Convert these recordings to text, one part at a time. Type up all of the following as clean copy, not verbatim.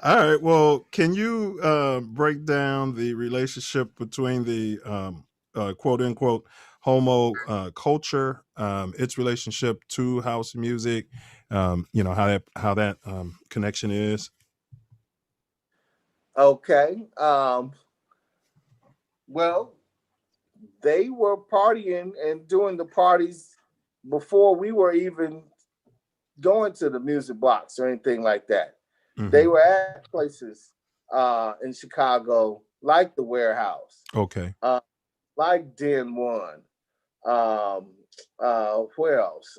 All right. Well, can you break down the relationship between the quote unquote homo culture, its relationship to house music, how that connection is? Okay. Well, they were partying and doing the parties before we were even going to the music box or anything like that. They Hmm. were at places in Chicago, like the Warehouse, Okay. uh, like Den One. Um, where else?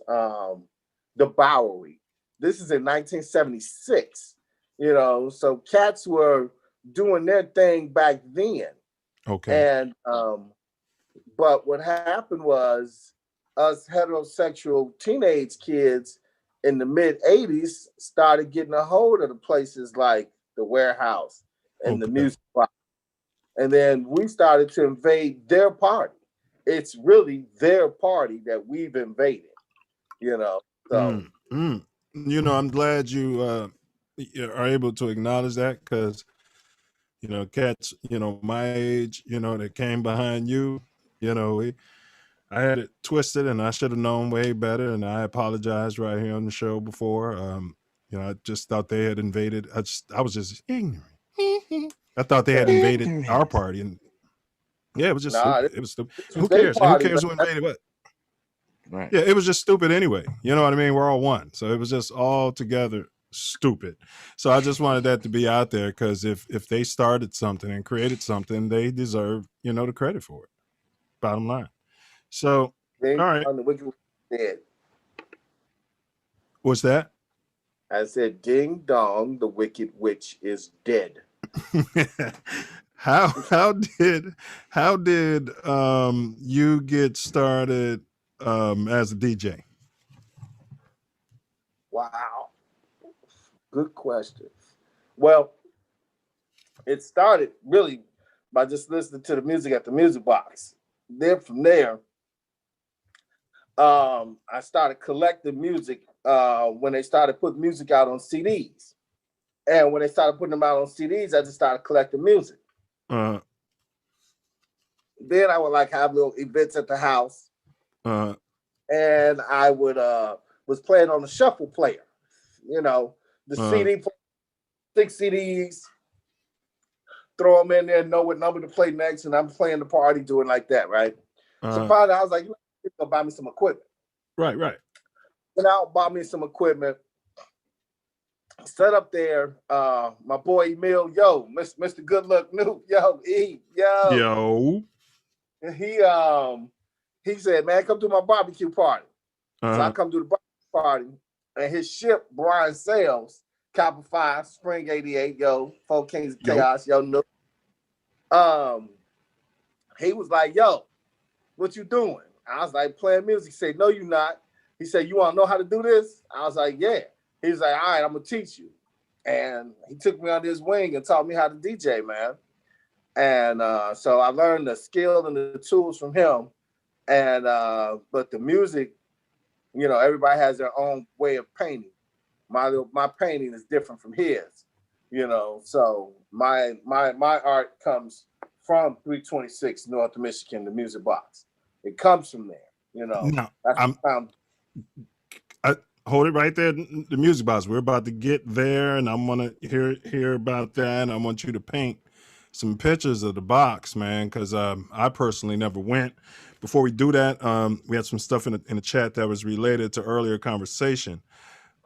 The Bowery. This is in 1976. So cats were doing their thing back then, Okay. and but what happened was us heterosexual teenage kids in the mid 80's started getting a hold of the places like the Warehouse and the Okay. music box. And then we started to invade their party. It's really their party that we've invaded, you know. So Mm, mm. I'm glad you are able to acknowledge that because cats, my age, that came behind you, we I had it twisted and I should have known way better. And I apologized right here on the show before. I just thought they had invaded. I was just ignorant. I thought they had invaded our Ignorant. party. And yeah, it was just nah, stupid. this, It was stupid. this And was who their cares? And who party, cares man. who invaded what? Right. Yeah, it was just stupid anyway. You know what I mean? We're all one. So it was just all together stupid. So I just wanted that to be out there because if they started something and created something, they deserve, the credit for it. Bottom line. So, Ding all right. dong, the wicked witch is dead. What's that? I said, ding dong, the wicked witch is dead. how how did you get started as a DJ? Wow, good question. Well, it started really by just listening to the music at the music box. Then from there, I started collecting music when they started putting music out on CDs. And when they started putting them out on CDs, I just started collecting music. Uh Then I would like have little events at the house, uh and I would was playing on the shuffle player, the uh CD, 6 CDs, throw them in there, know what number to play next, and I'm playing the party doing like that, right? So uh finally, I was like, "You gonna buy me some equipment?" right, right. Went out, bought me some equipment, set up there. My boy Emil, yo, Mr. Good Luck New, yo, yo. Yo. And he said, man, come to my barbecue party. So I Uh come to the barbecue party, and his ship, Brian Sales, Copper 5, Spring 88, yo, Four Kings of yo. Chaos, yo, no. Um, he was like, yo, what you doing? I was like, playing music. He said, no, you not. He said, you want to know how to do this? I was like, yeah. He was like, all right, I'm going to teach you. And he took me under his wing and taught me how to DJ, man. And so I learned the skill and the tools from him. And but the music, everybody has their own way of painting. My painting is different from his, So my art comes from 326 North Michigan, the music box. It comes from there, Now, That's I'm what I found. I hold it right there. The music box. We're about to get there, and I'm gonna hear about that. And I want you to paint some pictures of the box, man, because I personally never went. Before we do that, we had some stuff in the chat that was related to earlier conversation.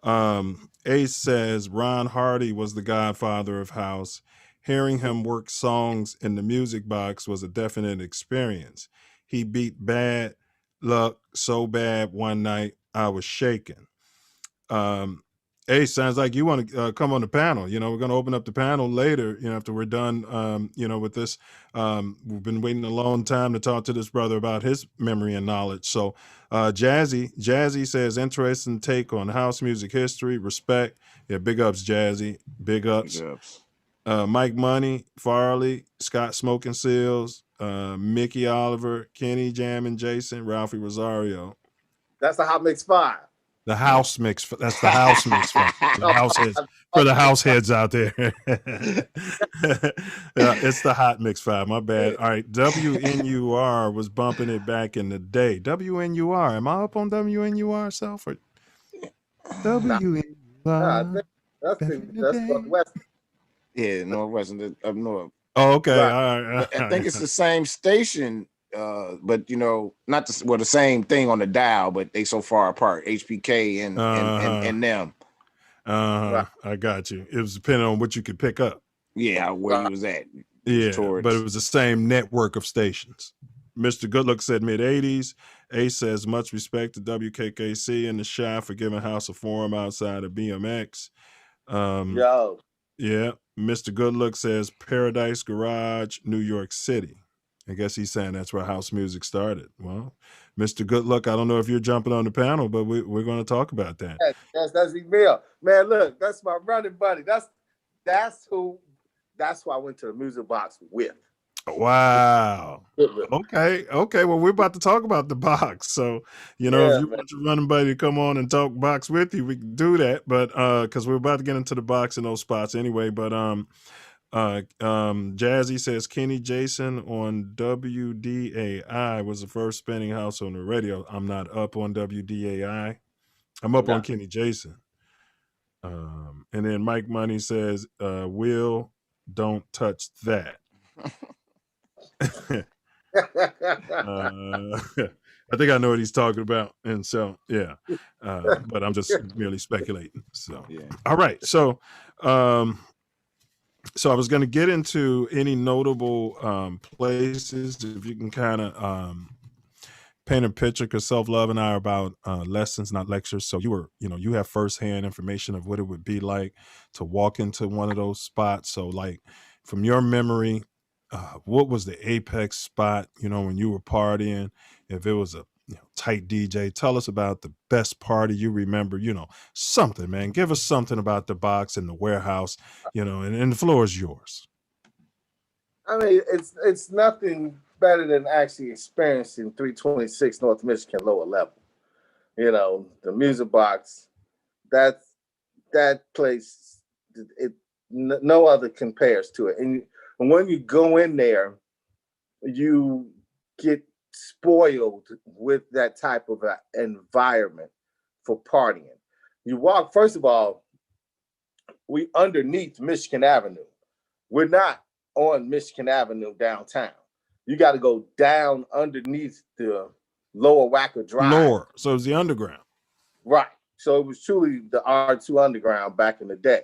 Ace says Ron Hardy was the godfather of house. Hearing him work songs in the music box was a definite experience. He beat Bad Luck so bad one night I was shaking. Um, Ace, sounds like you want to come on the panel. We're going to open up the panel later, after we're done, with this. We've been waiting a long time to talk to this brother about his memory and knowledge. So Jazzy says, interesting take on house music history. Respect. Yeah, big ups, Jazzy. Big Big ups. ups. Mike Money, Farley, Scott Smoking Seals, Mickey Oliver, Kenny Jam and Jason, Ralphie Rosario. That's a Hot Mix 5. The house mix. That's the house mix for the house heads. For the house heads out there. Yeah, it's the hot mix 5. My bad. All right. WNUR was bumping it back in the day. WNUR. Am I up on WNUR, Self? Or I WNUR think back in the that's day? Northwest. Yeah, Northwestern up north. Oh, okay. Right. All right. But I think it's the same station, but not the same thing on the dial, but they so far apart. HPK and them. Right. I got you. It was depending on what you could pick up. Yeah, where you was at. Yeah, towards- but it was the same network of stations. Mr. Goodluck said mid-'80s. Ace says much respect to WKKC and the Shy for giving House a forum outside of BMX. Yo. Yeah, Mr. Goodluck says Paradise Garage, New York City. I guess he's saying that's where house music started. Well, Mr. Goodluck, I don't know if you're jumping on the panel, but we're going to talk about that. That's Emil. Man, look, that's my running buddy. That's who I went to the music box with. Wow. Okay. Well, we're about to talk about the box. So, if you want your running buddy to come on and talk box with you, we can do that. But because we're about to get into the box in those spots anyway. But Jazzy says Kenny Jason on WDAI was the first spinning house on the radio. I'm not up on WDAI. I'm up on Kenny Jason. And then Mike Money says, Will, don't touch that. I think I know what he's talking about, and so yeah, but I'm just merely speculating. So yeah. All right, so I was going to get into any notable places, if you can kind of paint a picture, because Self Love and I are about lessons, not lectures. So you have firsthand information of what it would be like to walk into one of those spots. So like from your memory, what was the apex spot, when you were partying? If it was a tight DJ, tell us about the best party you remember, something, man. Give us something about the box and the warehouse, and the floor is yours. I mean, it's nothing better than actually experiencing 326 North Michigan lower level. The music box, that place, no other compares to it. And when you go in there, you get spoiled with that type of environment for partying. You walk, first of all, we underneath Michigan Avenue. We're not on Michigan Avenue downtown. You got to go down underneath the Lower Wacker Drive. Lower, so it's the underground. Right. So it was truly the R2 underground back in the day.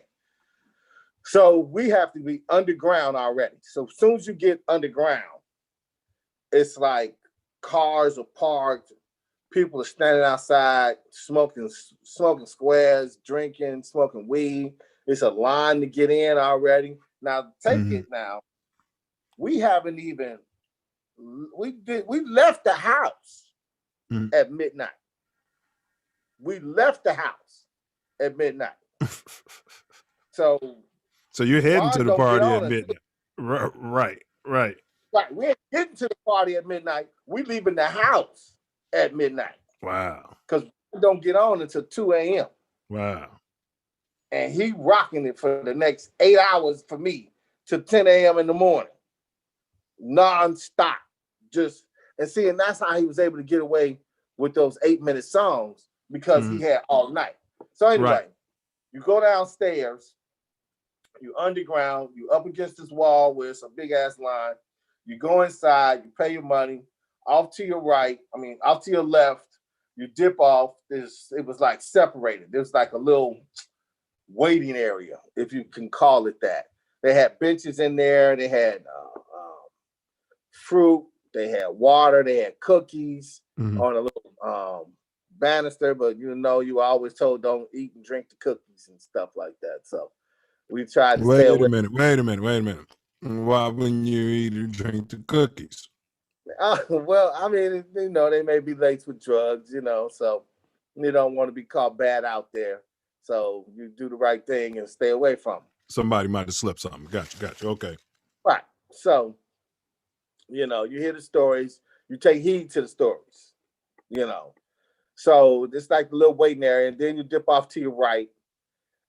So we have to be underground already. So as soon as you get underground, it's like cars are parked, people are standing outside smoking squares, drinking, smoking weed. It's a line to get in already. Now take it now. We haven't even we left the house at midnight. We left the house at midnight. So you're heading to the party at midnight. Right. Right. We ain't getting to the party at midnight. We leaving the house at midnight. Wow. Because we don't get on until 2 a.m. Wow. And he rocking it for the next 8 hours for me to 10 a.m. in the morning. Non-stop. And that's how he was able to get away with those 8-minute songs, because he had all night. So anyway, you go downstairs, you underground, you up against this wall where it's a big ass line. You go inside, you pay your money. Off to your right, off to your left, you dip off. It was like separated. There's like a little waiting area, if you can call it that. They had benches in there. They had fruit. They had water. They had cookies on a little banister. But you were always told don't eat and drink the cookies and stuff like that. So we tried to stay away. Wait a minute. Why wouldn't you eat and drink the cookies? Well, they may be laced with drugs, so you don't want to be caught bad out there. So you do the right thing and stay away from them. Somebody might have slipped something. Got you. Okay. Right. So, you hear the stories, you take heed to the stories, So it's like the little waiting area, and then you dip off to your right,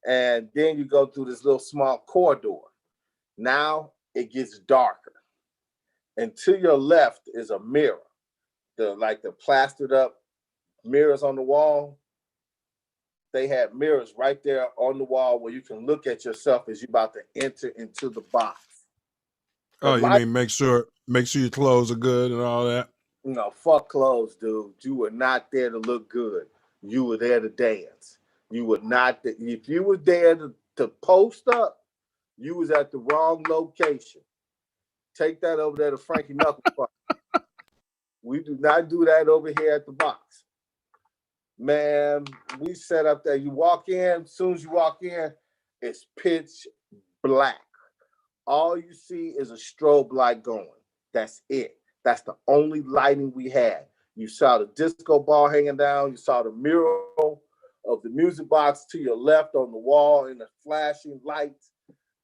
and then you go through this little small corridor. Now it gets darker, and to your left is a mirror, the plastered up mirrors on the wall. They had mirrors right there on the wall where you can look at yourself as you're about to enter into the box. Oh, you mean make sure your clothes are good and all that? No, fuck clothes, dude. You were not there to look good. You were there to dance. You were not if you were there to post up, you was at the wrong location. Take that over there to Frankie Knuckles. We do not do that over here at the box. Man, we set up there. You walk in, as soon as you walk in, it's pitch black. All you see is a strobe light going. That's it. That's the only lighting we had. You saw the disco ball hanging down. You saw the mural of the music box to your left on the wall and the flashing lights,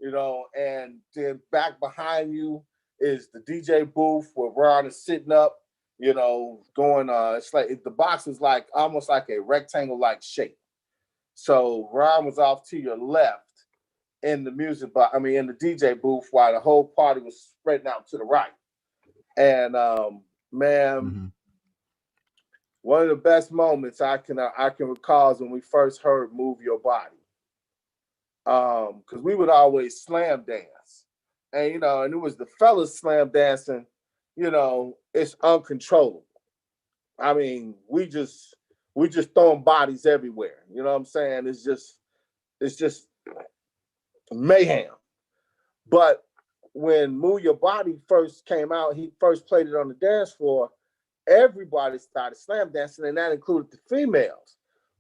and then back behind you is the DJ booth where Ron is sitting up, going, it's like the box is like almost like a rectangle-like shape. So Ron was off to your left in the in the DJ booth while the whole party was spreading out to the right. And one of the best moments I can recall is when we first heard "Move Your Body," because we would always slam dance, and and it was the fellas slam dancing. It's uncontrollable. I mean, we just throwing bodies everywhere. You know what I'm saying? It's just mayhem. But when "Move Your Body" first came out, he first played it on the dance floor. Everybody started slam dancing, and that included the females.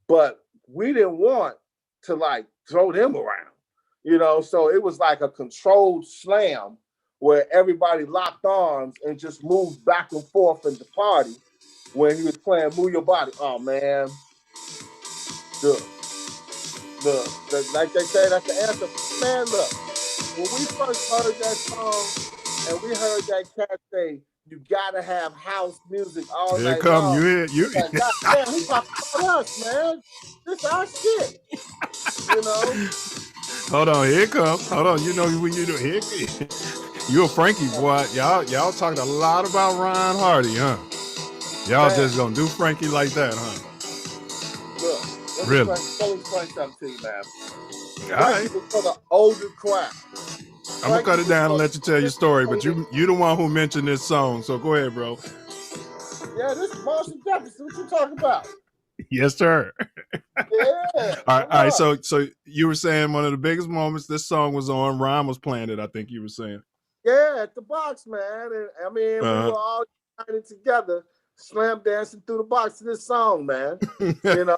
But we didn't want to throw them around, so it was like a controlled slam where everybody locked arms and just moved back and forth in the party when he was playing "Move Your Body." Oh man, like they say, that's the anthem. Man, look, when we first heard that song and we heard that cat say, "You gotta have house music all Here night come long." you. Like, God damn, he talking about us, man. This our shit, Hold on, here it comes. Hold on, when you do here. You a Frankie boy. Y'all talked a lot about Ron Hardy, huh? Y'all just gonna do Frankie like that, huh? Look, really? Let me explain something to you, man. Frankie was for the older crowd. I'm gonna cut it down and let you tell your story, but you the one who mentioned this song, so go ahead, bro. Yeah, this is Marshall Jefferson. What you talking about? Yes, sir. Yeah. All right. So you were saying one of the biggest moments this song was on. Ron was playing it. I think you were saying. Yeah, at the box, man. And we were all united together, slam dancing through the box to this song, man. And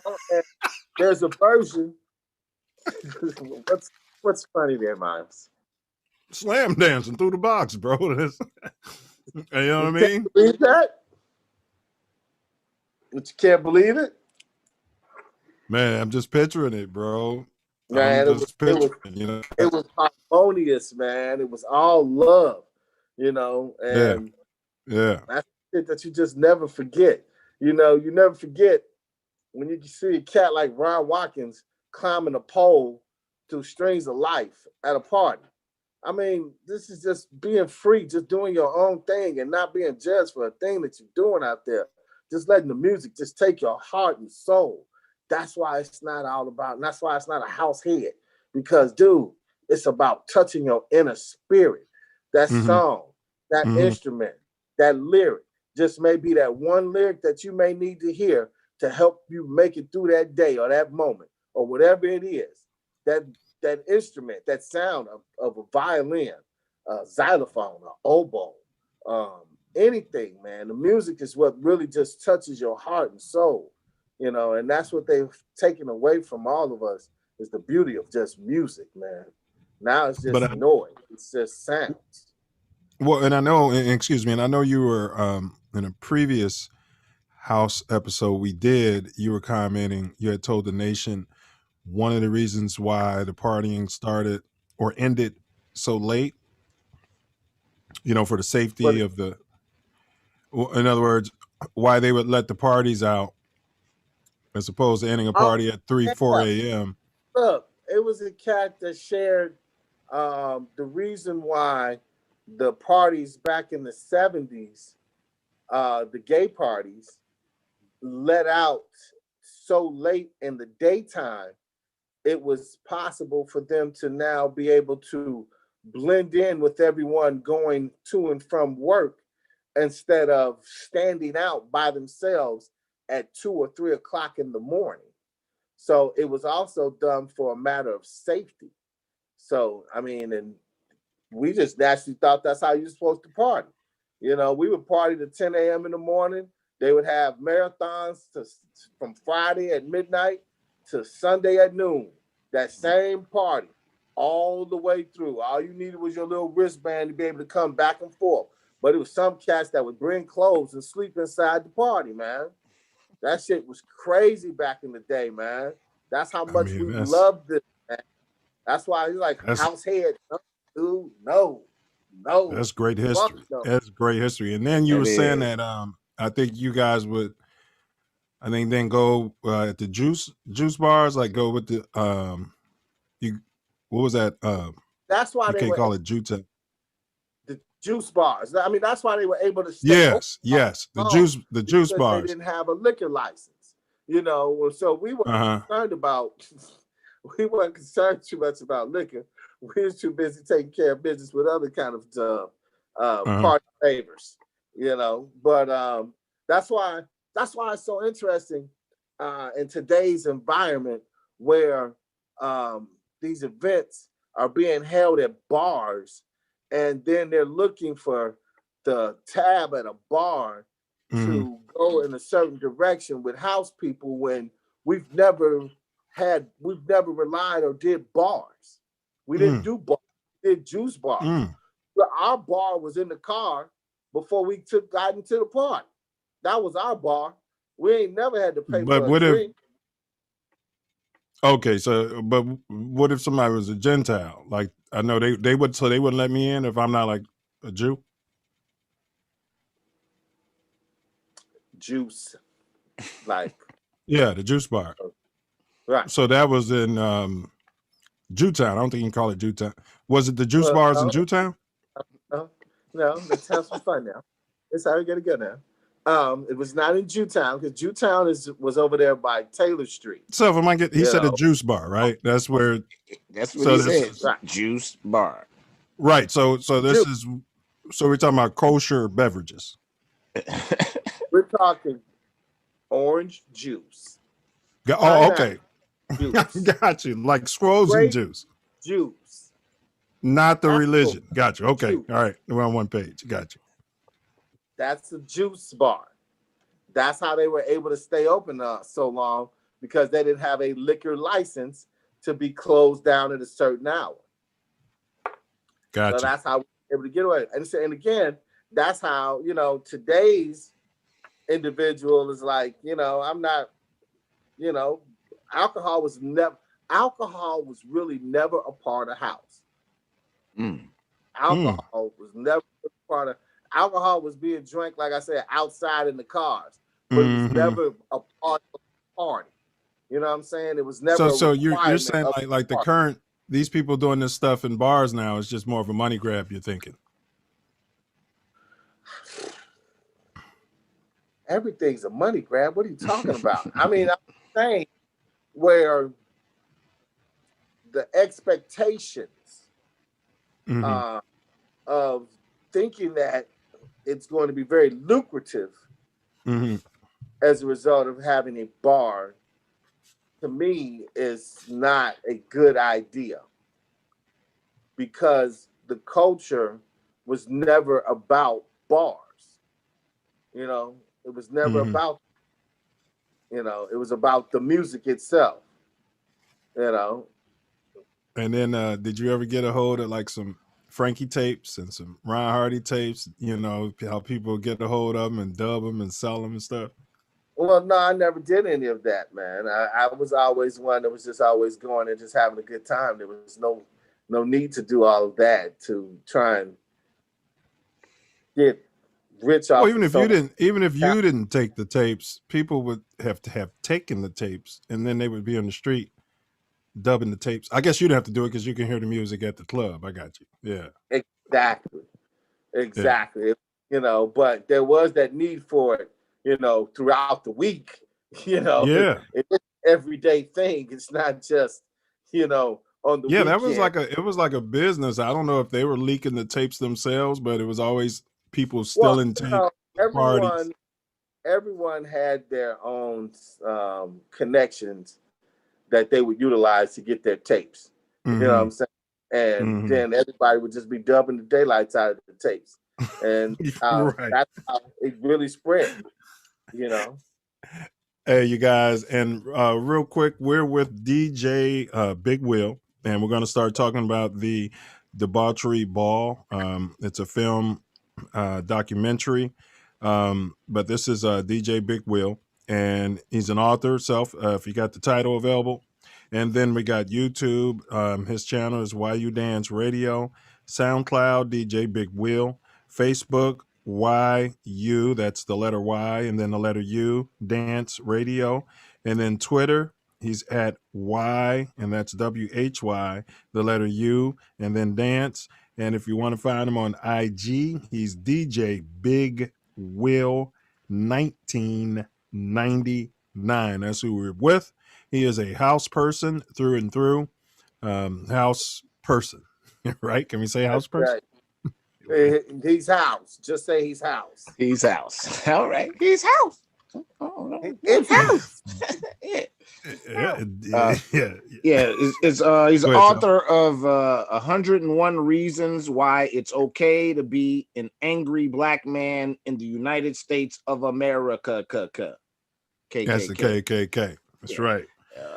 there's a version. What's funny there, Miles? Slam dancing through the box, bro. You know what I mean? Can't believe that? But you can't believe it? Man, I'm just picturing it, bro. Man, it was harmonious, man. It was all love, and yeah. that's shit that you just never forget. You never forget when you see a cat like Ron Watkins climbing a pole through strings of life at a party. I mean, this is just being free, just doing your own thing and not being judged for a thing that you're doing out there. Just letting the music just take your heart and soul. That's why it's not all about, and that's why it's not a house head. Because, dude, it's about touching your inner spirit. That song, that instrument, that lyric, just may be that one lyric that you may need to hear to help you make it through that day or that moment or whatever it is. That instrument, that sound of a violin, a xylophone, an oboe, anything, man. The music is what really just touches your heart and soul. And that's what they've taken away from all of us is the beauty of just music, man. Now it's just noise. It's just sounds. Well, and I know, excuse me, and I know you were in a previous house episode we did, you were commenting, you had told the nation one of the reasons why the partying started or ended so late, for the safety of in other words, why they would let the parties out as opposed to ending a Oh, party at 3, yeah. 4 a.m. Look, it was a cat that shared the reason why the parties back in the 70s, the gay parties, let out so late in the daytime. It was possible for them to now be able to blend in with everyone going to and from work instead of standing out by themselves at 2 or 3 o'clock in the morning. So it was also done for a matter of safety. So, I mean, and we just naturally thought that's how you're supposed to party. You know, we would party to 10 a.m. in the morning. They would have marathons from Friday at midnight to Sunday at noon. That same party all the way through. All you needed was your little wristband to be able to come back and forth. But it was some cats that would bring clothes and sleep inside the party, man. That shit was crazy back in the day, man. That's how much we loved it, man. That's why he's like house head. No, dude, no. That's great history. No. That's great history. And then you were saying that I think you guys would, I think then go at the juice bars, like go with the what was that? That's why you they can't were call it juice. the juice bars. I mean, that's why they were able to stay Yes, the juice bars. They didn't have a liquor license, you know. So we weren't concerned about. We weren't concerned too much about liquor. We was too busy taking care of business with other kind of party favors, you know. But that's why it's so interesting in today's environment where these events are being held at bars, and then they're looking for the tab at a bar to go in a certain direction with house people when we've never relied or did bars. We didn't do bars. We did juice bars. But our bar was in the car before we got into the party. That was our bar. We ain't never had to pay for a drink. Okay, so but what if somebody was a Gentile? Like I know they wouldn't let me in if I'm not like a Jew. Juice, like yeah, the juice bar. Right. So that was in Jewtown. I don't think you can call it Jewtown. Was it the juice bars in Jewtown? No, let's have some fun now. That's how we gotta go now. It was not in Jewtown because Jewtown was over there by Taylor Street. So if I get, he said a juice bar, right? That's where. That's what he said. Right. Juice bar. Right. So this is. So we're talking about kosher beverages. We're talking orange juice. Okay. Got you. Like frozen juice. Juice. Not the religion. Got you. Okay. Juice. All right. We're on one page. Got you. That's a juice bar. That's how they were able to stay open so long, because they didn't have a liquor license to be closed down at a certain hour. Gotcha. So that's how we were able to get away. And again, that's how, you know, today's individual is like, you know, I'm not, you know, alcohol was really never a part of house. Alcohol was never a part of. Alcohol was being drank, like I said, outside in the cars, but it was never a part of the party. You know what I'm saying? It was never. So you're saying like the current, these people doing this stuff in bars now is just more of a money grab. You're thinking everything's a money grab. What are you talking about? I mean, I'm saying where the expectations of thinking that it's going to be very lucrative as a result of having a bar, to me, is not a good idea, because the culture was never about bars. You know, it was never about, you know, it was about the music itself, you know. And then did you ever get a hold of like some Frankie tapes and some Ron Hardy tapes, you know, how people get a hold of them and dub them and sell them and stuff? Well, no, I never did any of that, man. I was always one that was just always going and just having a good time. There was no need to do all of that to try and get rich Well, off even of if so you much. didn't, even if you didn't take the tapes, people would have to have taken the tapes, and then they would be on the street dubbing the tapes. I guess you'd have to do it because you can hear the music at the club. I got you. Yeah. Exactly. Yeah. Exactly. You know, but there was that need for it, you know, throughout the week. You know, Yeah. it's an everyday thing. It's not just, you know, on the Yeah, that was weekend. it was like a business. I don't know if they were leaking the tapes themselves, but it was always people Well, stealing you tape know, parties. everyone had their own connections that they would utilize to get their tapes. You know what I'm saying? And then everybody would just be dubbing the daylights out of the tapes. And Right. that's how it really spread, you know. Hey, you guys, and real quick, we're with DJ Big Will, and we're going to start talking about the Debauchery Ball. It's a film documentary, but this is DJ Big Will, and he's an author. If you got the title available, and then we got YouTube. His channel is YU Dance Radio, SoundCloud DJ Big Will, Facebook YU, that's the letter Y and then the letter U, Dance Radio. And then Twitter, he's at Y, and that's WHY, the letter U, and then Dance. And if you want to find him on IG, he's DJ Big Will 1999. That's who we're with. He is a house person through and through. House person, right? Can we say house person? Right. He's house. Just say he's house. He's house. All right. He's house. Oh, no. It's house. Yeah. Yeah. He's ahead, author of 101 Reasons Why It's Okay to Be an Angry Black Man in the United States of America. KKK. That's the KKK. That's right.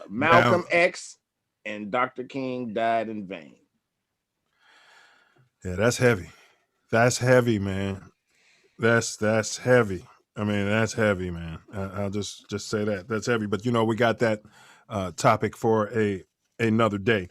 Malcolm X and Dr. King died in vain. Yeah, that's heavy. That's heavy, man. That's heavy. I mean, that's heavy, man. I'll just say that. That's heavy. But, you know, we got that topic for another day.